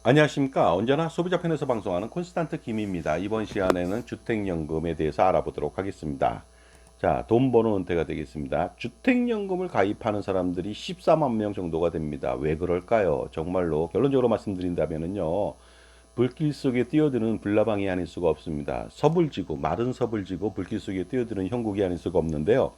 안녕하십니까. 언제나 소비자 편에서 방송하는 콘스탄트 김입니다. 이번 시간에는 주택연금에 대해서 알아보도록 하겠습니다. 자, 돈 버는 은퇴가 되겠습니다. 주택연금을 가입하는 사람들이 14만 명 정도가 됩니다. 왜 그럴까요? 정말로 결론적으로 말씀드린다면요. 불길 속에 뛰어드는 불나방이 아닐 수가 없습니다. 섭을 지고 마른 섭을 지고 불길 속에 뛰어드는 형국이 아닐 수가 없는데요.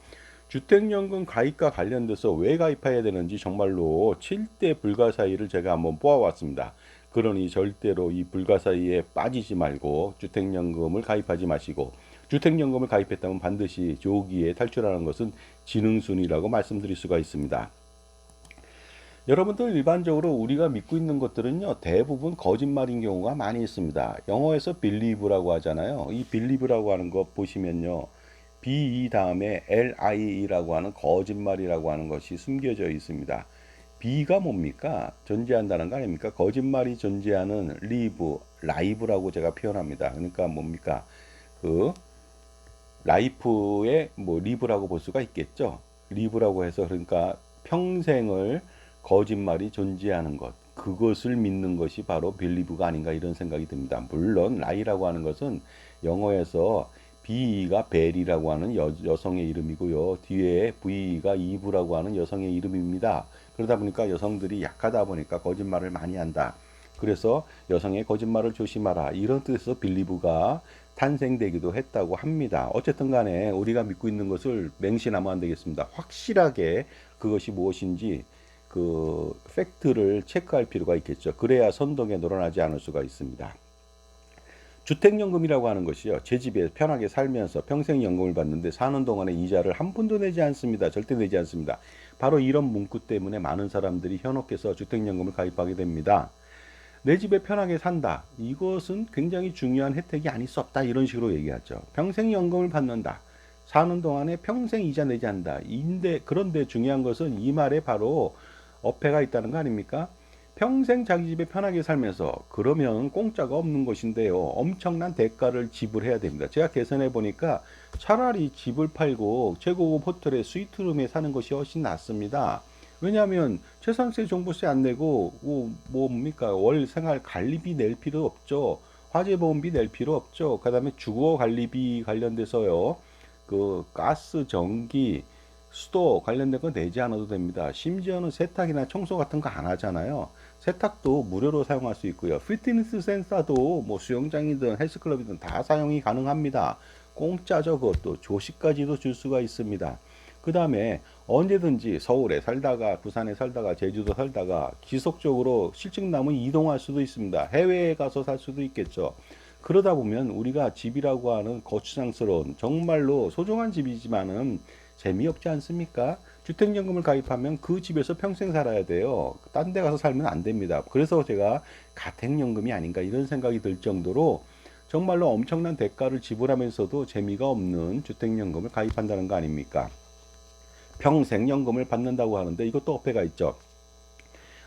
주택연금 가입과 관련돼서 왜 가입해야 되는지 정말로 7대 불가사의를 제가 한번 뽑아왔습니다. 그러니 절대로 이 불가사의에 빠지지 말고 주택연금을 가입하지 마시고, 주택연금을 가입했다면 반드시 조기에 탈출하는 것은 지능순이라고 말씀드릴 수가 있습니다. 여러분들 일반적으로 우리가 믿고 있는 것들은요, 대부분 거짓말인 경우가 많이 있습니다. 영어에서 believe라고 하잖아요. 이 believe라고 하는 거 보시면요, be 다음에 lie라고 하는 거짓말이라고 하는 것이 숨겨져 있습니다. be가 뭡니까? 존재한다는 거 아닙니까? 거짓말이 존재하는 live라고 제가 표현합니다. 그러니까 뭡니까? 그 라이프의 뭐 리브라고 볼 수가 있겠죠. 리브라고 해서 그러니까 평생을 거짓말이 존재하는 것, 그것을 믿는 것이 바로 빌리브가 아닌가 이런 생각이 듭니다. 물론 라이라고 하는 것은 영어에서 B가 벨이라고 하는 여성의 이름이고요. 뒤에 V가 이브라고 하는 여성의 이름입니다. 그러다 보니까 여성들이 약하다 보니까 거짓말을 많이 한다. 그래서 여성의 거짓말을 조심하라. 이런 뜻에서 빌리브가 탄생되기도 했다고 합니다. 어쨌든 간에 우리가 믿고 있는 것을 맹신하면 안 되겠습니다. 확실하게 그것이 무엇인지 그 팩트를 체크할 필요가 있겠죠. 그래야 선동에 놀아나지 않을 수가 있습니다. 주택연금이라고 하는 것이요, 제 집에 편하게 살면서 평생 연금을 받는데 사는 동안에 이자를 한 푼도 내지 않습니다. 절대 내지 않습니다. 바로 이런 문구 때문에 많은 사람들이 현혹해서 주택연금을 가입하게 됩니다. 내 집에 편하게 산다. 이것은 굉장히 중요한 혜택이 아닐 수 없다. 이런 식으로 얘기하죠. 평생 연금을 받는다. 사는 동안에 평생 이자 내지 않는다. 그런데 중요한 것은 이 말에 바로 어폐가 있다는 거 아닙니까? 평생 자기 집에 편하게 살면서 그러면 공짜가 없는 것인데요. 엄청난 대가를 지불해야 됩니다. 제가 계산해 보니까 차라리 집을 팔고 최고급 호텔의 스위트룸에 사는 것이 훨씬 낫습니다. 왜냐하면 최상세 종부세 안 내고 뭡니까 월 생활 관리비 낼 필요 없죠. 화재보험비 낼 필요 없죠. 그다음에 주거 관리비 관련돼서요. 그 가스, 전기, 수도 관련된 거 내지 않아도 됩니다. 심지어는 세탁이나 청소 같은 거 안 하잖아요. 세탁도 무료로 사용할 수 있고요. 피트니스 센서도 뭐 수영장이든 헬스클럽이든 다 사용이 가능합니다. 공짜죠. 그것도 조식까지도 줄 수가 있습니다. 그 다음에 언제든지 서울에 살다가 부산에 살다가 제주도 살다가 지속적으로 실직 나면 이동할 수도 있습니다. 해외에 가서 살 수도 있겠죠. 그러다 보면 우리가 집이라고 하는 거추장스러운 정말로 소중한 집이지만은 재미없지 않습니까? 주택연금을 가입하면 그 집에서 평생 살아야 돼요. 딴 데 가서 살면 안 됩니다. 그래서 제가 가택연금이 아닌가 이런 생각이 들 정도로 정말로 엄청난 대가를 지불하면서도 재미가 없는 주택연금을 가입한다는 거 아닙니까? 평생 연금을 받는다고 하는데 이것도 어폐가 있죠.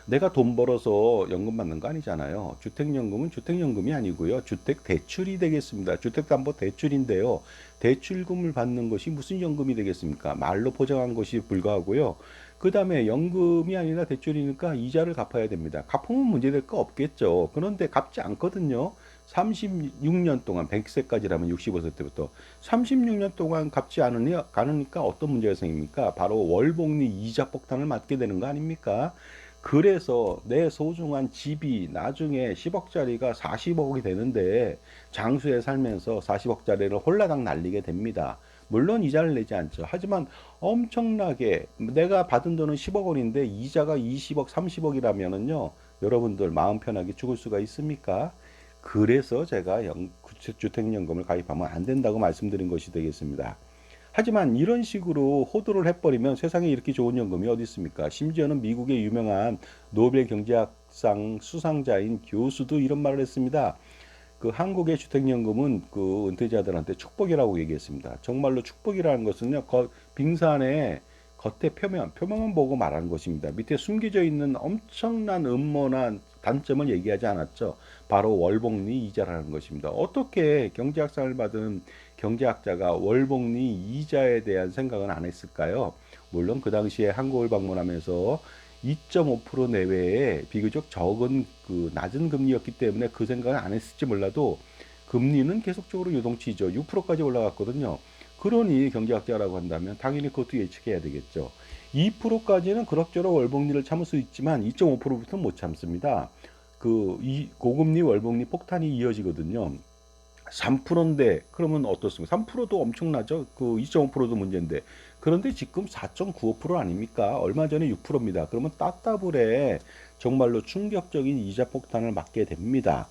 내가 돈 벌어서 연금 받는 거 아니잖아요. 주택연금은 주택연금이 아니고요. 주택대출이 되겠습니다. 주택담보대출인데요. 대출금을 받는 것이 무슨 연금이 되겠습니까? 말로 포장한 것이 불과하고요. 그 다음에 연금이 아니라 대출이니까 이자를 갚아야 됩니다. 갚으면 문제될 거 없겠죠. 그런데 갚지 않거든요. 36년 동안 100세까지라면 65세 때부터 36년 동안 갚지 않으니까 어떤 문제가 생깁니까? 바로 월복리 이자 폭탄을 맞게 되는 거 아닙니까? 그래서 내 소중한 집이 나중에 10억짜리가 40억이 되는데 장수에 살면서 40억짜리를 홀라당 날리게 됩니다. 물론 이자를 내지 않죠. 하지만 엄청나게 내가 받은 돈은 10억 원인데 이자가 20억, 30억이라면은요. 여러분들 마음 편하게 죽을 수가 있습니까? 그래서 제가 주택연금을 가입하면 안 된다고 말씀드린 것이 되겠습니다. 하지만 이런 식으로 호도를 해버리면 세상에 이렇게 좋은 연금이 어디 있습니까? 심지어는 미국의 유명한 노벨 경제학상 수상자인 교수도 이런 말을 했습니다. 그 한국의 주택연금은 그 은퇴자들한테 축복이라고 얘기했습니다. 정말로 축복이라는 것은요, 빙산의 겉에 표면만 보고 말하는 것입니다. 밑에 숨겨져 있는 엄청난 음모나 단점을 얘기하지 않았죠. 바로 월복리 이자라는 것입니다. 어떻게 경제학상을 받은 경제학자가 월복리 이자에 대한 생각은 안 했을까요? 물론 그 당시에 한국을 방문하면서 2.5% 내외의 비교적 적은 낮은 금리였기 때문에 그 생각을 안 했을지 몰라도 금리는 계속적으로 요동치죠. 6%까지 올라갔거든요. 그러니 경제학자라고 한다면 당연히 그것도 예측해야 되겠죠. 2%까지는 그럭저럭 월복리를 참을 수 있지만 2.5%부터는 못 참습니다. 이 고금리 월복리 폭탄이 이어지거든요. 3%인데 그러면 어떻습니까? 3%도 엄청나죠. 2.5%도 문제인데. 그런데 지금 4.95% 아닙니까? 얼마 전에 6%입니다. 그러면 따따블에 정말로 충격적인 이자 폭탄을 맞게 됩니다.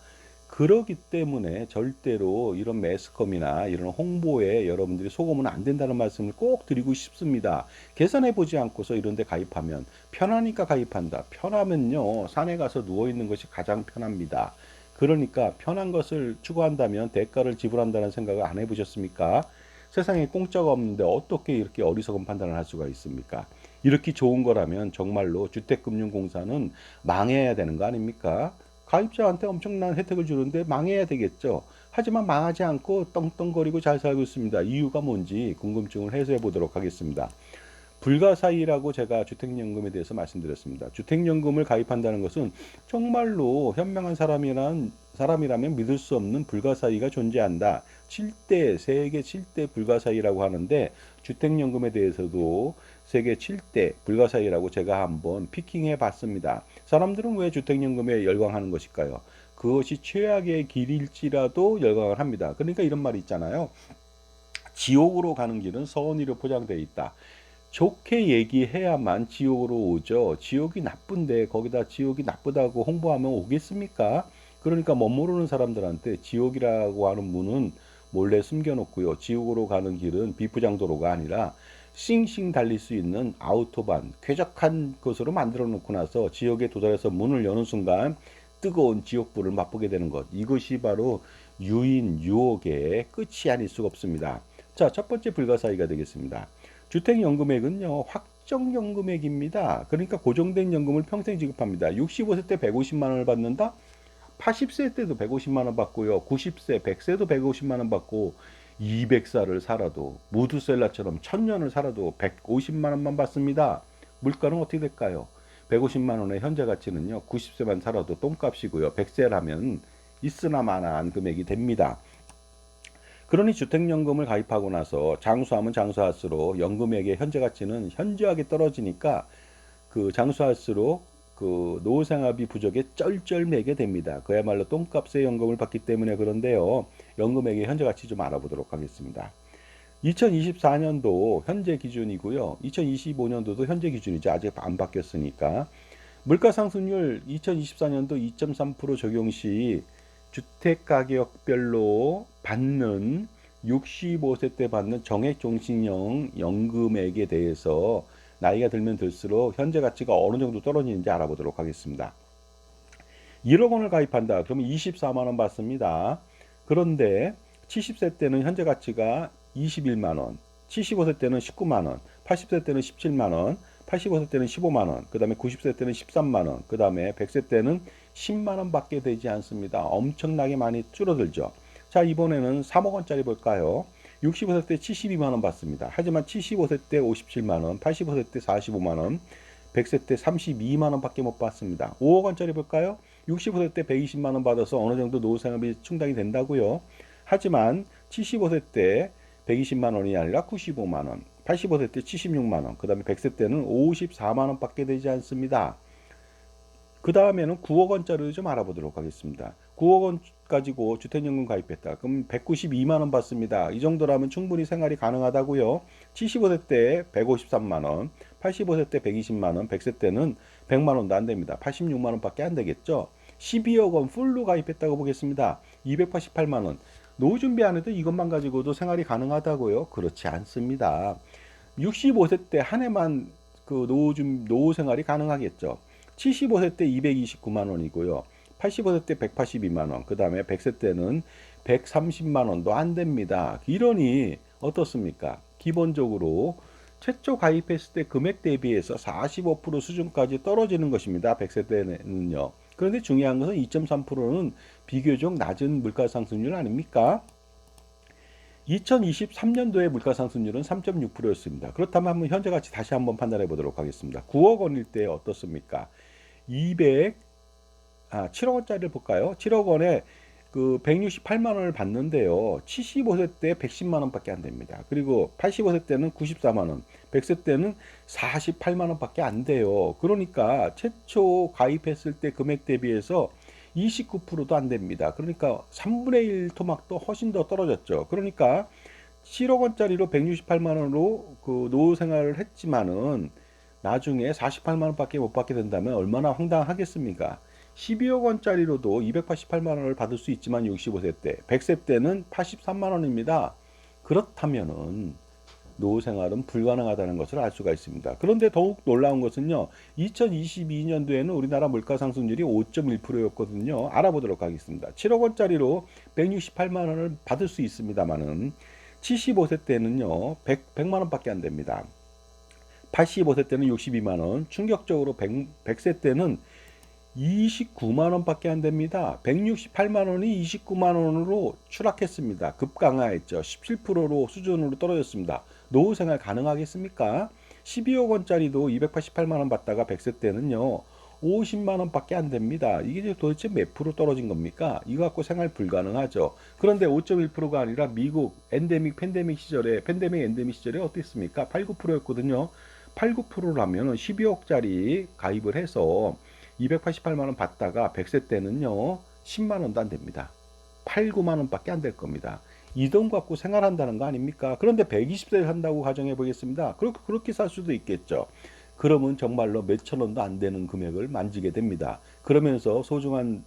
그러기 때문에 절대로 이런 매스컴이나 이런 홍보에 여러분들이 속으면 안 된다는 말씀을 꼭 드리고 싶습니다. 계산해 보지 않고서 이런 데 가입하면 편하니까 가입한다. 편하면요, 산에 가서 누워 있는 것이 가장 편합니다. 그러니까 편한 것을 추구한다면 대가를 지불한다는 생각을 안 해보셨습니까? 세상에 공짜가 없는데 어떻게 이렇게 어리석은 판단을 할 수가 있습니까? 이렇게 좋은 거라면 정말로 주택금융공사는 망해야 되는 거 아닙니까? 가입자한테 엄청난 혜택을 주는데 망해야 되겠죠. 하지만 망하지 않고 떵떵거리고 잘 살고 있습니다. 이유가 뭔지 궁금증을 해소해 보도록 하겠습니다. 불가사의라고 제가 주택연금에 대해서 말씀드렸습니다. 주택연금을 가입한다는 것은 정말로 현명한 사람이라면 믿을 수 없는 불가사의가 존재한다. 세계 7대 불가사의라고 하는데 주택연금에 대해서도 세계 7대 불가사의라고 제가 한번 피킹해 봤습니다. 사람들은 왜 주택연금에 열광하는 것일까요? 그것이 최악의 길일지라도 열광을 합니다. 그러니까 이런 말이 있잖아요. 지옥으로 가는 길은 서원이로 포장되어 있다. 좋게 얘기해야만 지옥으로 오죠. 지옥이 나쁜데 거기다 지옥이 나쁘다고 홍보하면 오겠습니까? 그러니까 멋모르는 사람들한테 지옥이라고 하는 문은 몰래 숨겨놓고요. 지옥으로 가는 길은 비포장도로가 아니라 싱싱 달릴 수 있는 아우토반, 쾌적한 것으로 만들어 놓고 나서 지옥에 도달해서 문을 여는 순간 뜨거운 지옥불을 맛보게 되는 것. 이것이 바로 유혹의 끝이 아닐 수가 없습니다. 자, 첫 번째 불가사의가 되겠습니다. 주택연금액은요, 확정연금액입니다. 그러니까 고정된 연금을 평생 지급합니다. 65세 때 150만 원을 받는다? 80세 때도 150만 원 받고요. 90세, 100세도 150만 원 받고 200살을 살아도 무드셀라처럼 1000년을 살아도 150만 원만 받습니다. 물가는 어떻게 될까요? 150만 원의 현재 가치는요. 90세만 살아도 똥값이고요. 100세라면 있으나 마나한 금액이 됩니다. 그러니 주택연금을 가입하고 나서 장수하면 장수할수록 연금액의 현재 가치는 현저하게 떨어지니까 장수할수록 노후생활비 부족에 쩔쩔매게 됩니다. 그야말로 똥값의 연금을 받기 때문에 그런데요. 연금액의 현재 가치 좀 알아보도록 하겠습니다. 2024년도 현재 기준이고요. 2025년도도 현재 기준이죠. 아직 안 바뀌었으니까. 물가상승률 2024년도 2.3% 적용 시 주택가격별로 받는 65세 때 받는 정액종신형 연금액에 대해서 나이가 들면 들수록 현재 가치가 어느 정도 떨어지는지 알아보도록 하겠습니다. 1억 원을 가입한다. 그러면 24만 원 받습니다. 그런데 70세 때는 현재 가치가 21만 원, 75세 때는 19만 원, 80세 때는 17만 원, 85세 때는 15만 원, 그 다음에 90세 때는 13만 원, 그 다음에 100세 때는 10만 원 밖에 되지 않습니다. 엄청나게 많이 줄어들죠. 자, 이번에는 3억 원짜리 볼까요? 65세 때 72만 원 받습니다. 하지만 75세 때 57만 원, 85세 때 45만 원, 100세 때 32만 원 밖에 못 받습니다. 5억 원짜리 볼까요? 65세 때 120만 원 받아서 어느 정도 노후생활비 충당이 된다고요. 하지만 75세 때 120만 원이 아니라 95만 원, 85세 때 76만 원, 그 다음에 100세 때는 54만 원 밖에 되지 않습니다. 그 다음에는 9억 원짜리를 좀 알아보도록 하겠습니다. 9억 원 가지고 주택연금 가입했다. 그럼 192만 원 받습니다. 이 정도라면 충분히 생활이 가능하다고요. 75세 때 153만 원, 85세 때 120만 원, 100세 때는 100만 원도 안 됩니다. 86만 원밖에 안 되겠죠. 12억 원 풀로 가입했다고 보겠습니다. 288만 원. 노후 준비 안 해도 이것만 가지고도 생활이 가능하다고요? 그렇지 않습니다. 65세 때 한 해만 노후 생활이 가능하겠죠. 75세 때 229만 원이고요. 85세 때 182만 원, 그 다음에 100세 때는 130만 원도 안 됩니다. 이러니 어떻습니까? 기본적으로 최초 가입했을 때 금액 대비해서 45% 수준까지 떨어지는 것입니다. 100세 때는요. 그런데 중요한 것은 2.3%는 비교적 낮은 물가 상승률 아닙니까? 2023년도에 물가 상승률은 3.6%였습니다. 그렇다면 한번 현재 가치 다시 한번 판단해 보도록 하겠습니다. 9억 원일 때 어떻습니까? 7억 원짜리를 볼까요? 7억 원에 그 168만 원을 받는데요. 75세 때 110만 원밖에 안 됩니다. 그리고 85세 때는 94만 원, 100세 때는 48만 원밖에 안 돼요. 그러니까 최초 가입했을 때 금액 대비해서 29%도 안 됩니다. 그러니까 3분의 1 토막도 훨씬 더 떨어졌죠. 그러니까 7억 원짜리로 168만 원으로 그 노후 생활을 했지만은 나중에 48만 원밖에 못 받게 된다면 얼마나 황당하겠습니까? 12억 원짜리로도 288만 원을 받을 수 있지만 65세 때, 100세 때는 83만 원입니다. 그렇다면은 노후 생활은 불가능하다는 것을 알 수가 있습니다. 그런데 더욱 놀라운 것은요, 2022년도에는 우리나라 물가 상승률이 5.1%였거든요. 알아보도록 하겠습니다. 7억 원짜리로 168만 원을 받을 수 있습니다만은 75세 때는요, 100만 원밖에 안 됩니다. 85세 때는 62만 원, 충격적으로 100세 때는 29만 원밖에 안 됩니다. 168만 원이 29만 원으로 추락했습니다. 급강하했죠. 17%로 수준으로 떨어졌습니다. 노후 생활 가능하겠습니까? 12억 원짜리도 288만 원 받다가 100세 때는요. 50만 원밖에 안 됩니다. 이게 도대체 몇 프로 떨어진 겁니까? 이거 갖고 생활 불가능하죠. 그런데 5.1%가 아니라 미국 팬데믹 시절에 어땠습니까? 8, 9%였거든요. 8, 9%라면 12억짜리 가입을 해서 288만 원 받다가 100세 때는요 10만 원도 안 됩니다. 8, 9만 원밖에 안 될 겁니다. 이 돈 갖고 생활한다는 거 아닙니까? 그런데 120세를 산다고 가정해 보겠습니다. 그렇게 살 수도 있겠죠. 그러면 정말로 몇천 원도 안 되는 금액을 만지게 됩니다. 그러면서 소중한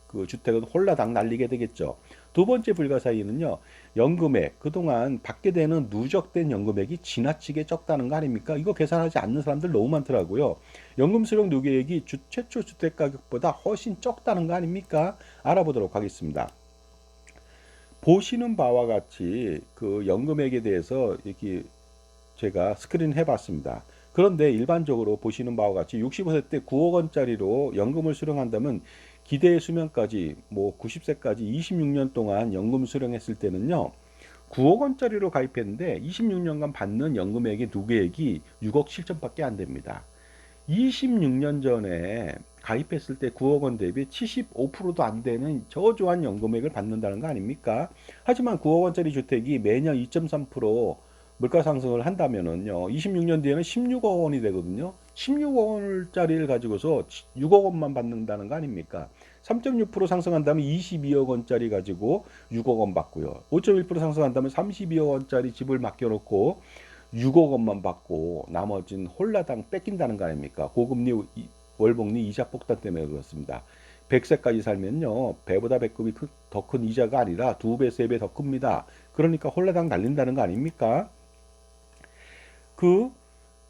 그 주택은 홀라당 날리게 되겠죠. 두 번째 불가사의는요, 연금액, 그동안 받게 되는 누적된 연금액이 지나치게 적다는 거 아닙니까? 이거 계산하지 않는 사람들 너무 많더라고요. 연금 수령 누계액이 최초 주택 가격보다 훨씬 적다는 거 아닙니까? 알아보도록 하겠습니다. 보시는 바와 같이 그 연금액에 대해서 이렇게 제가 스크린 해봤습니다. 그런데 일반적으로 보시는 바와 같이 65세 때 9억 원짜리로 연금을 수령한다면 기대 수명까지 뭐 90세까지 26년 동안 연금 수령했을 때는요. 9억 원짜리로 가입했는데 26년간 받는 연금액의 누계액이 6억 7천밖에 안 됩니다. 26년 전에 가입했을 때 9억 원 대비 75%도 안 되는 저조한 연금액을 받는다는 거 아닙니까? 하지만 9억 원짜리 주택이 매년 2.3% 물가 상승을 한다면은요, 26년 뒤에는 16억 원이 되거든요. 16억 원짜리를 가지고서 6억 원만 받는다는 거 아닙니까? 3.6% 상승한다면 22억 원짜리 가지고 6억 원 받고요. 5.1% 상승한다면 32억 원짜리 집을 맡겨놓고 6억 원만 받고 나머지는 홀라당 뺏긴다는 거 아닙니까? 고금리 월복리 이자 폭탄 때문에 그렇습니다. 100세까지 살면요, 배보다 배꼽이 더 큰 이자가 아니라 2배, 3배 더 큽니다. 그러니까 홀라당 날린다는 거 아닙니까?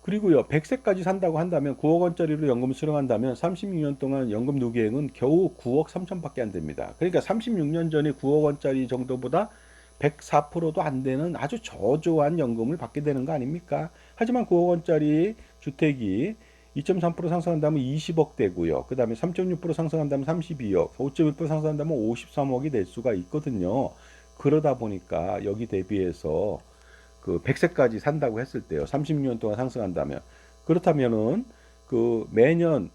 그리고요, 100세까지 산다고 한다면 9억 원짜리로 연금 수령한다면 36년 동안 연금 누계액은 겨우 9억 3천밖에 안 됩니다. 그러니까 36년 전에 9억 원짜리 정도보다 104%도 안 되는 아주 저조한 연금을 받게 되는 거 아닙니까? 하지만 9억 원짜리 주택이 2.3% 상승한다면 20억 되고요. 그 다음에 3.6% 상승한다면 32억, 5.1% 상승한다면 53억이 될 수가 있거든요. 그러다 보니까 여기 대비해서 그 100세까지 산다고 했을 때요. 30년 동안 상승한다면. 그렇다면은 그 매년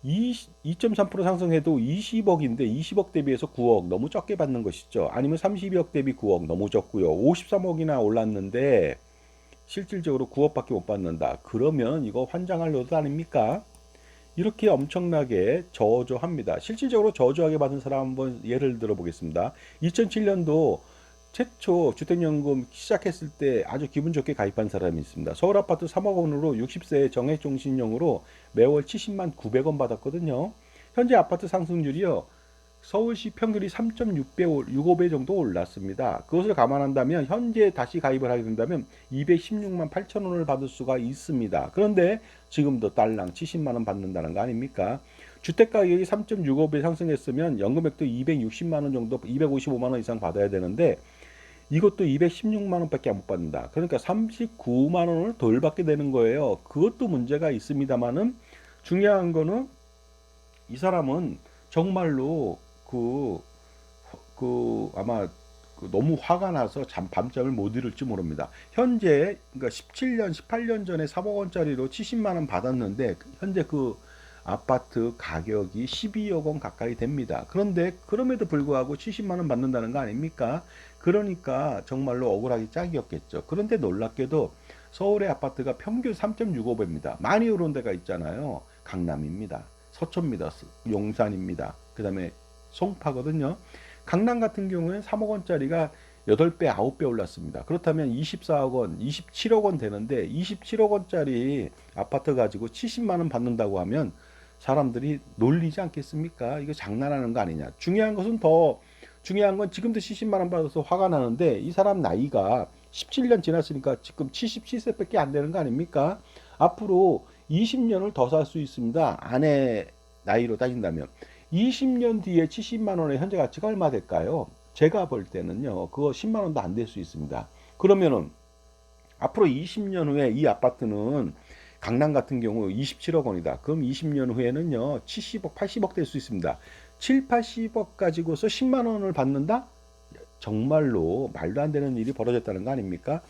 2.3% 상승해도 20억인데 20억 대비해서 9억 너무 적게 받는 것이죠. 아니면 32억 대비 9억 너무 적고요. 53억이나 올랐는데 실질적으로 9억밖에 못 받는다. 그러면 이거 환장할 노릇 아닙니까? 이렇게 엄청나게 저조합니다. 실질적으로 저조하게 받은 사람 한번 예를 들어 보겠습니다. 2007년도 최초 주택연금 시작했을 때 아주 기분 좋게 가입한 사람이 있습니다. 서울 아파트 3억 원으로 60세 정액종신형으로 매월 70만 900원 받았거든요. 현재 아파트 상승률이요. 서울시 평균이 3.6배, 65배 정도 올랐습니다. 그것을 감안한다면 현재 다시 가입을 하게 된다면 216만 8천 원을 받을 수가 있습니다. 그런데 지금도 딸랑 70만 원 받는다는 거 아닙니까? 주택 가격이 3.65배 상승했으면 연금액도 260만 원 정도, 255만 원 이상 받아야 되는데 이것도 216만 원밖에 못 받는다. 그러니까 39만 원을 덜 받게 되는 거예요. 그것도 문제가 있습니다만은 중요한 거는 이 사람은 정말로 아마 너무 화가 나서 밤잠을 못 이룰지 모릅니다. 현재 그러니까 17년, 18년 전에 3억 원짜리로 70만 원 받았는데 현재 그 아파트 가격이 12억 원 가까이 됩니다. 그런데 그럼에도 불구하고 70만 원 받는다는 거 아닙니까? 그러니까 정말로 억울하기 짝이었겠죠. 그런데 놀랍게도 서울의 아파트가 평균 3.65배입니다. 많이 오른 데가 있잖아요. 강남입니다. 서초입니다. 용산입니다. 그 다음에 송파거든요. 강남 같은 경우에는 3억 원짜리가 8배, 9배 올랐습니다. 그렇다면 24억 원, 27억 원 되는데 27억 원짜리 아파트 가지고 70만 원 받는다고 하면 사람들이 놀리지 않겠습니까? 이거 장난하는 거 아니냐. 중요한 건 지금도 70만 원 받아서 화가 나는데 이 사람 나이가 17년 지났으니까 지금 77세밖에 안 되는 거 아닙니까? 앞으로 20년을 더 살 수 있습니다. 아내 나이로 따진다면. 20년 뒤에 70만 원의 현재 가치가 얼마 될까요? 제가 볼 때는요. 그거 10만 원도 안 될 수 있습니다. 그러면은 앞으로 20년 후에 이 아파트는 강남 같은 경우 27억 원이다. 그럼 20년 후에는요. 70억, 80억 될 수 있습니다. 7, 80억 가지고서 10만 원을 받는다? 정말로 말도 안 되는 일이 벌어졌다는 거 아닙니까?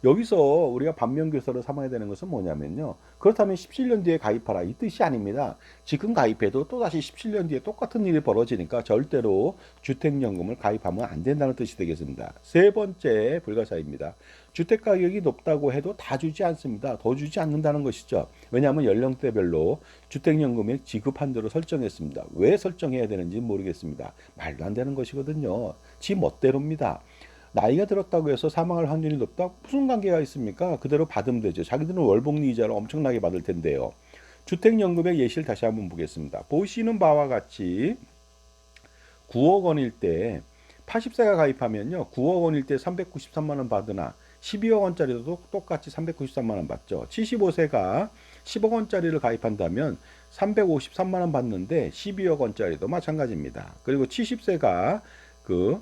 여기서 우리가 반면교사로 삼아야 되는 것은 뭐냐면요. 그렇다면 17년 뒤에 가입하라 이 뜻이 아닙니다. 지금 가입해도 또다시 17년 뒤에 똑같은 일이 벌어지니까 절대로 주택연금을 가입하면 안 된다는 뜻이 되겠습니다. 세 번째 불가사의입니다. 주택가격이 높다고 해도 다 주지 않습니다. 더 주지 않는다는 것이죠. 왜냐하면 연령대별로 주택연금의 지급 한도를 설정했습니다. 왜 설정해야 되는지 모르겠습니다. 말도 안 되는 것이거든요. 지 멋대로입니다. 나이가 들었다고 해서 사망할 확률이 높다? 무슨 관계가 있습니까? 그대로 받으면 되죠. 자기들은 월복리 이자를 엄청나게 받을 텐데요. 주택연금의 예시를 다시 한번 보겠습니다. 보시는 바와 같이 9억 원일 때 80세가 가입하면요. 9억 원일 때 393만 원 받으나 12억 원짜리도 똑같이 393만 원 받죠. 75세가 10억 원짜리를 가입한다면 353만 원 받는데 12억 원짜리도 마찬가지입니다. 그리고 70세가 그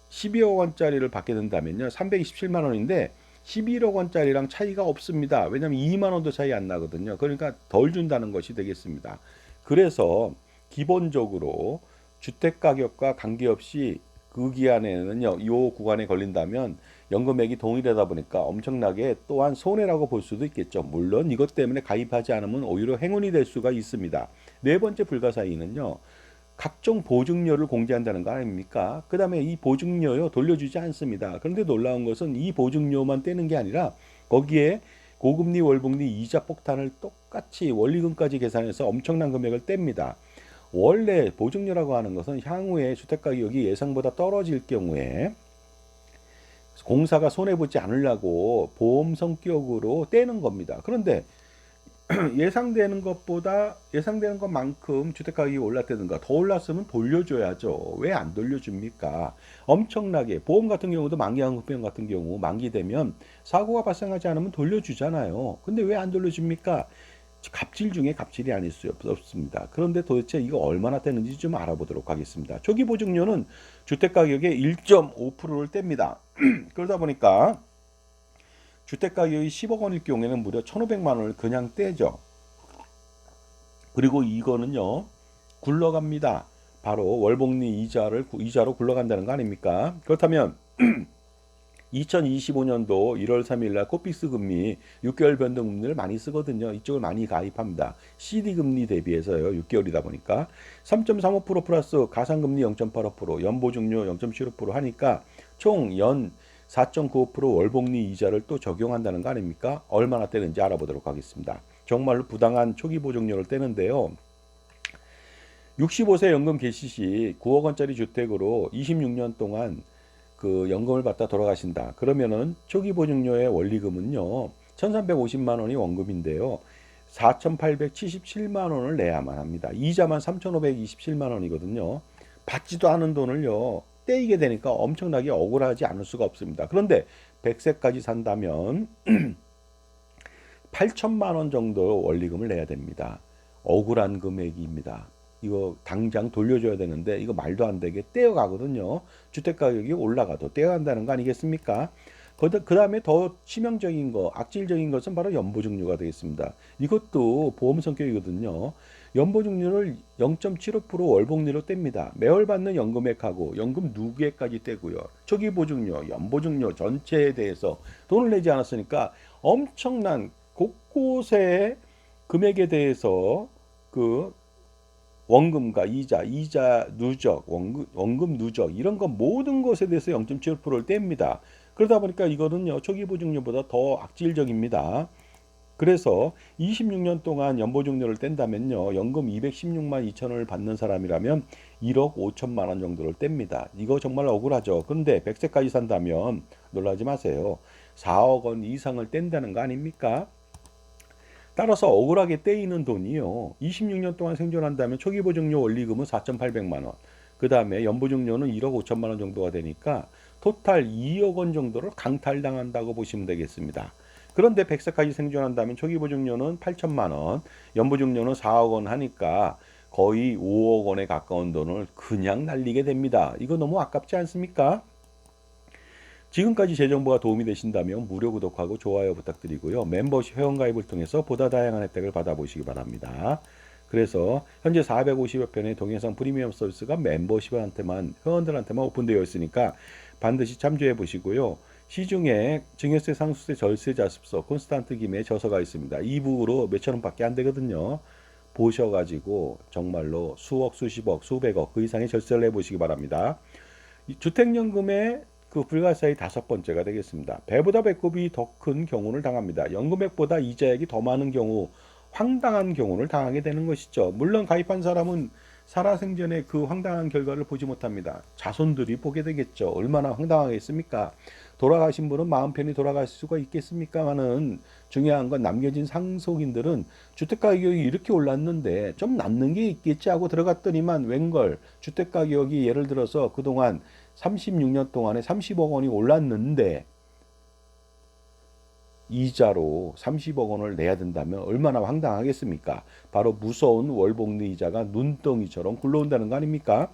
12억 원짜리를 받게 된다면요. 327만 원인데 11억 원짜리랑 차이가 없습니다. 왜냐하면 2만 원도 차이 안 나거든요. 그러니까 덜 준다는 것이 되겠습니다. 그래서 기본적으로 주택가격과 관계없이 그 기한에는요. 이 구간에 걸린다면 연금액이 동일하다 보니까 엄청나게 또한 손해라고 볼 수도 있겠죠. 물론 이것 때문에 가입하지 않으면 오히려 행운이 될 수가 있습니다. 네 번째 불가사의는요. 각종 보증료를 공제한다는 거 아닙니까? 그 다음에 이 보증료요 돌려주지 않습니다. 그런데 놀라운 것은 이 보증료만 떼는 게 아니라 거기에 고금리 월복리 이자 폭탄을 똑같이 원리금까지 계산해서 엄청난 금액을 뗍니다. 원래 보증료라고 하는 것은 향후에 주택가격이 예상보다 떨어질 경우에 공사가 손해보지 않으려고 보험 성격으로 떼는 겁니다. 그런데 예상되는 것만큼 주택가격이 올랐다든가 더 올랐으면 돌려줘야죠. 왜 안 돌려줍니까? 엄청나게 보험 같은 경우도 만기한급병 같은 경우 만기되면 사고가 발생하지 않으면 돌려주잖아요. 근데 왜 안 돌려줍니까? 갑질 중에 갑질이 아닐 수 없습니다. 그런데 도대체 이거 얼마나 떼는지 좀 알아보도록 하겠습니다. 초기 보증료는 주택가격의 1.5%를 뗍니다. 그러다 보니까 주택가격이 10억 원일 경우에는 무려 1,500만 원을 그냥 떼죠. 그리고 이거는요. 굴러갑니다. 바로 월복리 이자로 굴러간다는 거 아닙니까? 그렇다면 2025년도 1월 3일 날 코픽스 금리 6개월 변동 금리를 많이 쓰거든요. 이쪽을 많이 가입합니다. CD 금리 대비해서요. 6개월이다 보니까 3.35% 플러스 가상금리 0.85%, 연보증료 0.75% 하니까 총 연 4.95% 월복리 이자를 또 적용한다는 거 아닙니까? 얼마나 떼는지 알아보도록 하겠습니다. 정말로 부당한 초기 보증료를 떼는데요. 65세 연금 개시 시 9억 원짜리 주택으로 26년 동안 그 연금을 받다 돌아가신다. 그러면은 초기 보증료의 원리금은요. 1,350만 원이 원금인데요. 4,877만 원을 내야만 합니다. 이자만 3,527만 원이거든요. 받지도 않은 돈을요. 떼이게 되니까 엄청나게 억울하지 않을 수가 없습니다. 그런데 100세까지 산다면 8천만 원 정도 원리금을 내야 됩니다. 억울한 금액입니다. 이거 당장 돌려줘야 되는데 이거 말도 안 되게 떼어가거든요. 주택가격이 올라가도 떼어간다는 거 아니겠습니까? 그 다음에 더 치명적인 거, 악질적인 것은 바로 연보증료가 되겠습니다. 이것도 보험 성격이거든요. 연보증료를 0.75% 월복리로 뗍니다. 매월 받는 연금액하고 연금 누계까지 떼고요. 초기보증료, 연보증료 전체에 대해서 돈을 내지 않았으니까 엄청난 곳곳의 금액에 대해서 그 원금과 이자 누적, 원금 누적 이런 거 모든 것에 대해서 0.75%를 뗍니다. 그러다 보니까 이거는요 초기보증료보다 더 악질적입니다. 그래서 26년 동안 연보증료를 뗀다면요 연금 216만 2천 원을 받는 사람이라면 1억 5천만 원 정도를 뗍니다. 이거 정말 억울하죠. 그런데 100세까지 산다면 놀라지 마세요. 4억 원 이상을 뗀다는 거 아닙니까? 따라서 억울하게 떼이는 돈이요. 26년 동안 생존한다면 초기보증료 원리금은 4,800만 원. 그 다음에 연보증료는 1억 5천만 원 정도가 되니까 토탈 2억 원 정도를 강탈당한다고 보시면 되겠습니다. 그런데 100세까지 생존한다면 초기보증료는 8천만 원, 연보증료는 4억 원 하니까 거의 5억 원에 가까운 돈을 그냥 날리게 됩니다. 이거 너무 아깝지 않습니까? 지금까지 제 정보가 도움이 되신다면 무료 구독하고 좋아요 부탁드리고요. 멤버십 회원가입을 통해서 보다 다양한 혜택을 받아보시기 바랍니다. 그래서 현재 450여 편의 동영상 프리미엄 서비스가 멤버십한테만 회원들한테만 오픈되어 있으니까 반드시 참조해 보시고요. 시중에 증여세, 상속세, 절세 자습서, 콘스탄트 김의 저서가 있습니다. 이북으로 몇천 원밖에 안 되거든요. 보셔가지고 정말로 수억, 수십억, 수백억 그 이상의 절세를 해보시기 바랍니다. 주택연금의 그 불가사의 5번째가 되겠습니다. 배보다 배꼽이 더 큰 경우를 당합니다. 연금액보다 이자액이 더 많은 경우, 황당한 경우를 당하게 되는 것이죠. 물론 가입한 사람은 살아생전에 그 황당한 결과를 보지 못합니다. 자손들이 보게 되겠죠. 얼마나 황당하겠습니까? 돌아가신 분은 마음 편히 돌아갈 수가 있겠습니까마는 중요한 건 남겨진 상속인들은 주택가격이 이렇게 올랐는데 좀 남는 게 있겠지 하고 들어갔더니만 웬걸 주택가격이 예를 들어서 그동안 36년 동안에 30억 원이 올랐는데 이자로 30억 원을 내야 된다면 얼마나 황당하겠습니까? 바로 무서운 월복리 이자가 눈덩이처럼 굴러온다는 거 아닙니까?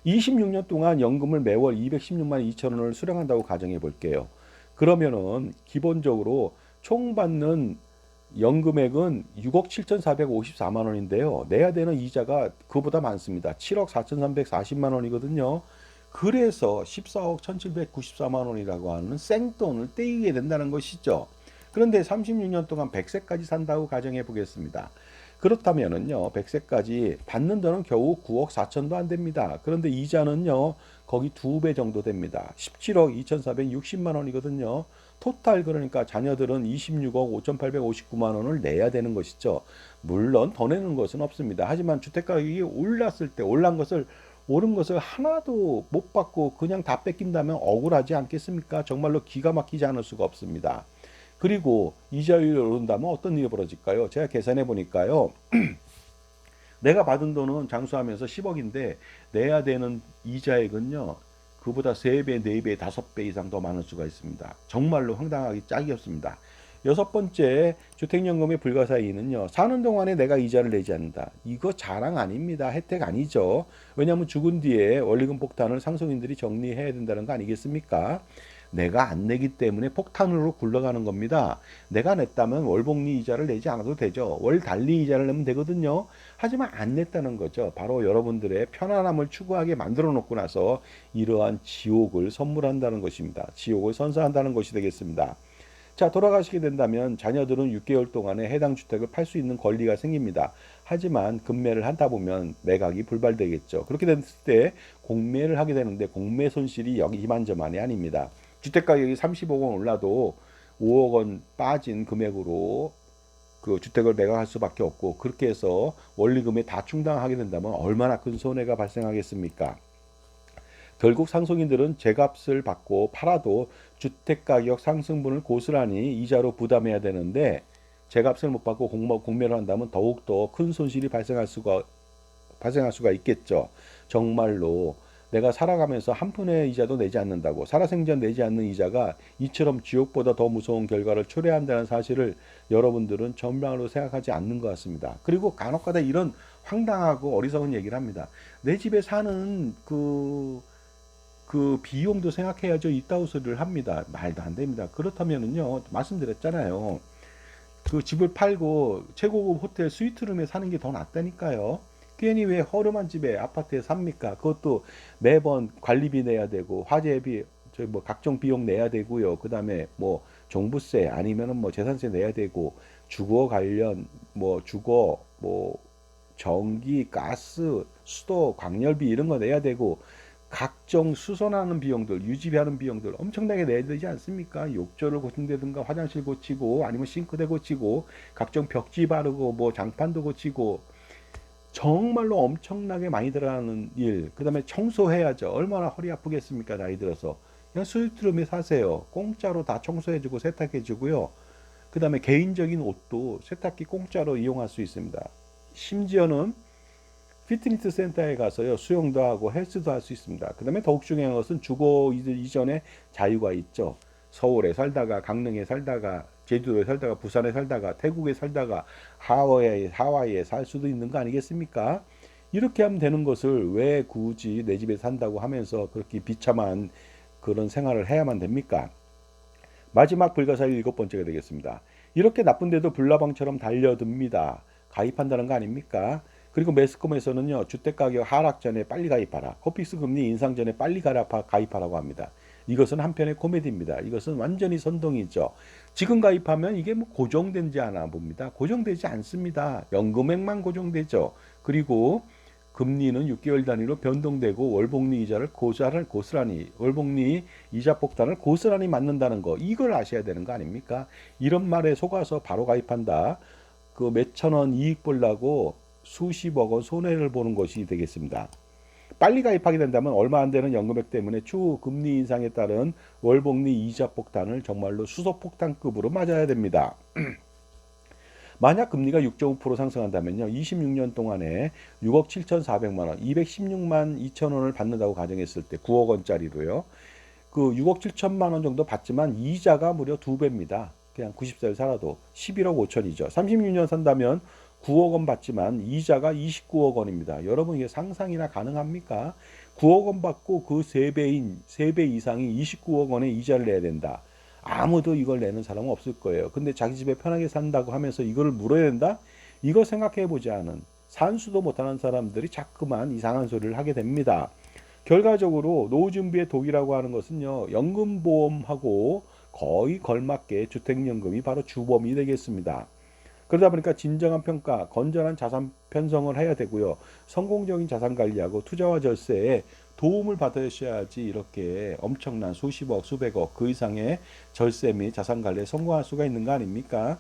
26년 동안 연금을 매월 216만 2천 원을 수령한다고 가정해 볼게요. 그러면은 기본적으로 총 받는 연금액은 6억 7,454만 원인데요. 내야 되는 이자가 그보다 많습니다. 7억 4,340만 원이거든요. 그래서 14억 1,794만 원이라고 하는 생돈을 떼이게 된다는 것이죠. 그런데 36년 동안 100세까지 산다고 가정해 보겠습니다. 그렇다면은요, 100세까지 받는 돈은 겨우 9억 4천도 안 됩니다. 그런데 이자는요, 거기 2배 정도 됩니다. 17억 2,460만 원이거든요. 토탈 그러니까 자녀들은 26억 5,859만 원을 내야 되는 것이죠. 물론 더 내는 것은 없습니다. 하지만 주택가격이 올랐을 때 오른 것을 하나도 못 받고 그냥 다 뺏긴다면 억울하지 않겠습니까? 정말로 기가 막히지 않을 수가 없습니다. 그리고 이자율이 오른다면 어떤 일이 벌어질까요? 제가 계산해 보니까요. 내가 받은 돈은 장수하면서 10억인데 내야 되는 이자액은요. 그보다 3배, 4배, 5배 이상 더 많을 수가 있습니다. 정말로 황당하기 짝이 없습니다. 6번째 주택연금의 불가사의는요. 사는 동안에 내가 이자를 내지 않는다. 이거 자랑 아닙니다. 혜택 아니죠. 왜냐하면 죽은 뒤에 원리금 폭탄을 상속인들이 정리해야 된다는 거 아니겠습니까? 내가 안 내기 때문에 폭탄으로 굴러가는 겁니다. 내가 냈다면 월복리 이자를 내지 않아도 되죠. 월 달리 이자를 내면 되거든요. 하지만 안 냈다는 거죠. 바로 여러분들의 편안함을 추구하게 만들어 놓고 나서 이러한 지옥을 선물한다는 것입니다. 지옥을 선사한다는 것이 되겠습니다. 자, 돌아가시게 된다면 자녀들은 6개월 동안에 해당 주택을 팔 수 있는 권리가 생깁니다. 하지만 급매를 하다 보면 매각이 불발되겠죠. 그렇게 됐을 때 공매를 하게 되는데 공매 손실이 이만저만이 아닙니다. 주택가격이 30억 원 올라도 5억 원 빠진 금액으로 그 주택을 매각할 수밖에 없고 그렇게 해서 원리금에 다 충당하게 된다면 얼마나 큰 손해가 발생하겠습니까? 결국 상속인들은 제값을 받고 팔아도 주택가격 상승분을 고스란히 이자로 부담해야 되는데 제값을 못 받고 공매를 한다면 더욱더 큰 손실이 발생할 수가 있겠죠. 정말로 내가 살아가면서 한 푼의 이자도 내지 않는다고 살아생전 내지 않는 이자가 이처럼 지옥보다 더 무서운 결과를 초래한다는 사실을 여러분들은 전망으로 생각하지 않는 것 같습니다. 그리고 간혹가다 이런 황당하고 어리석은 얘기를 합니다. 내 집에 사는 그 비용도 생각해야죠. 이따구 소리를 합니다. 말도 안 됩니다. 그렇다면은요, 말씀드렸잖아요. 그 집을 팔고 최고급 호텔 스위트룸에 사는 게 더 낫다니까요. 괜히 왜 허름한 집에 아파트에 삽니까? 그것도 매번 관리비 내야 되고 화재비 저 뭐 각종 비용 내야 되고요. 그다음에 뭐 종부세 아니면은 뭐 재산세 내야 되고 주거 관련 뭐 주거 뭐 전기, 가스, 수도, 광열비 이런 거 내야 되고 각종 수선하는 비용들, 유지비하는 비용들 엄청나게 내야 되지 않습니까? 욕조를 고친다든가 화장실 고치고 아니면 싱크대 고치고 각종 벽지 바르고 뭐 장판도 고치고 정말로 엄청나게 많이 들어가는 일. 그다음에 청소해야죠. 얼마나 허리 아프겠습니까? 나이 들어서. 그냥 스위트룸에 사세요. 공짜로 다 청소해주고 세탁해주고요. 그다음에 개인적인 옷도 세탁기 공짜로 이용할 수 있습니다. 심지어는 피트니스 센터에 가서요 수영도 하고 헬스도 할 수 있습니다. 그다음에 더욱 중요한 것은 주거 이전에 자유가 있죠. 서울에 살다가 강릉에 살다가 제주도에 살다가 부산에 살다가 태국에 살다가 하와이에 살 수도 있는 거 아니겠습니까? 이렇게 하면 되는 것을 왜 굳이 내 집에 산다고 하면서 그렇게 비참한 그런 생활을 해야만 됩니까? 마지막 불가사의 일곱 번째가 되겠습니다. 이렇게 나쁜데도 불나방처럼 달려듭니다. 가입한다는 거 아닙니까? 그리고 매스컴에서는요, 주택가격 하락 전에 빨리 가입하라. 코픽스 금리 인상 전에 빨리 가입하라고 합니다. 이것은 한편의 코미디입니다. 이것은 완전히 선동이죠. 지금 가입하면 이게 뭐 고정되지 않아 봅니다. 고정되지 않습니다. 연금액만 고정되죠. 그리고 금리는 6개월 단위로 변동되고 월복리 이자를 고스란히 월복리 이자 폭탄을 고스란히 맞는다는 거 이걸 아셔야 되는 거 아닙니까? 이런 말에 속아서 바로 가입한다. 그 몇천 원 이익 보려고 수십억 원 손해를 보는 것이 되겠습니다. 빨리 가입하게 된다면 얼마 안 되는 연금액 때문에 추후 금리 인상에 따른 월복리 이자 폭탄을 정말로 수소폭탄급으로 맞아야 됩니다. 만약 금리가 6.5% 상승한다면요. 26년 동안에 6억 7,400만 원, 216만 2천 원을 받는다고 가정했을 때 9억 원짜리로요. 그 6억 7천만 원 정도 받지만 이자가 무려 2배입니다. 그냥 90살 살아도 11억 5천이죠. 36년 산다면 9억 원 받지만 이자가 29억 원입니다. 여러분 이게 상상이나 가능합니까? 9억 원 받고 그 3배 이상이 29억 원의 이자를 내야 된다. 아무도 이걸 내는 사람은 없을 거예요. 근데 자기 집에 편하게 산다고 하면서 이걸 물어야 된다? 이거 생각해 보지 않은 산수도 못하는 사람들이 자꾸만 이상한 소리를 하게 됩니다. 결과적으로 노후 준비의 독이라고 하는 것은요. 연금보험하고 거의 걸맞게 주택연금이 바로 주범이 되겠습니다. 그러다 보니까 진정한 평가, 건전한 자산 편성을 해야 되고요. 성공적인 자산 관리하고 투자와 절세에 도움을 받으셔야지 이렇게 엄청난 수십억, 수백억 그 이상의 절세 및 자산 관리에 성공할 수가 있는 거 아닙니까?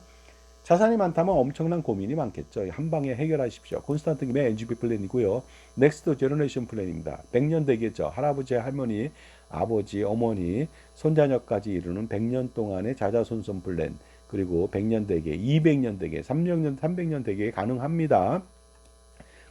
자산이 많다면 엄청난 고민이 많겠죠. 한 방에 해결하십시오. 콘스탄트 김의 NGP 플랜이고요. 넥스트 제너레이션 플랜입니다. 100년 대계죠. 할아버지, 할머니, 아버지, 어머니, 손자녀까지 이루는 100년 동안의 자자손손 플랜. 그리고 100년 대계, 200년 대계, 300년 대계 가능합니다.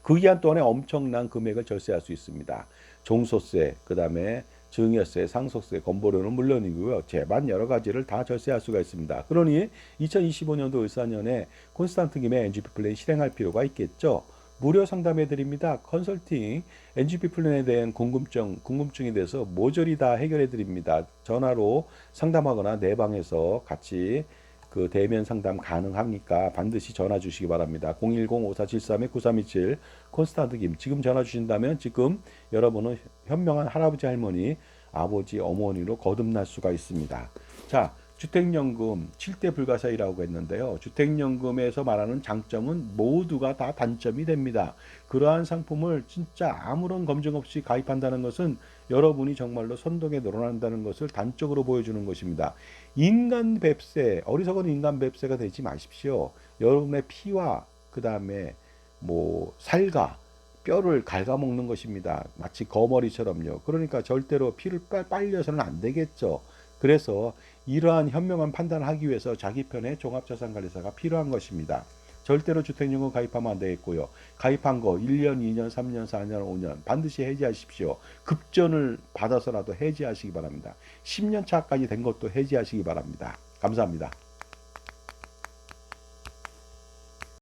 그 기간 동안에 엄청난 금액을 절세할 수 있습니다. 종소세, 그 다음에 증여세, 상속세, 건보료는 물론이고요. 제반 여러 가지를 다 절세할 수가 있습니다. 그러니 2025년도 을사년에 콘스탄트 김의 NGP 플랜 실행할 필요가 있겠죠. 무료 상담해 드립니다. 컨설팅, NGP 플랜에 대한 궁금증에 대해서 모조리 다 해결해 드립니다. 전화로 상담하거나 내 방에서 같이 그 대면 상담 가능합니까? 반드시 전화 주시기 바랍니다. 010-5473-9327 콘스탄트 김. 지금 전화 주신다면 지금 여러분은 현명한 할아버지, 할머니, 아버지, 어머니로 거듭날 수가 있습니다. 자, 주택연금 7대 불가사의라고 했는데요. 주택연금에서 말하는 장점은 모두가 다 단점이 됩니다. 그러한 상품을 진짜 아무런 검증 없이 가입한다는 것은 여러분이 정말로 선동에 놀아난다는 것을 단적으로 보여주는 것입니다. 인간 뱁새, 어리석은 인간 뱁새가 되지 마십시오. 여러분의 피와 그 다음에 뭐 살과 뼈를 갉아먹는 것입니다. 마치 거머리처럼요. 그러니까 절대로 피를 빨려서는 안 되겠죠. 그래서 이러한 현명한 판단을 하기 위해서 자기 편의 종합자산관리사가 필요한 것입니다. 절대로 주택연금 가입하면 안 되겠고요. 가입한 거 1년, 2년, 3년, 4년, 5년 반드시 해지하십시오. 급전을 받아서라도 해지하시기 바랍니다. 10년 차까지 된 것도 해지하시기 바랍니다. 감사합니다.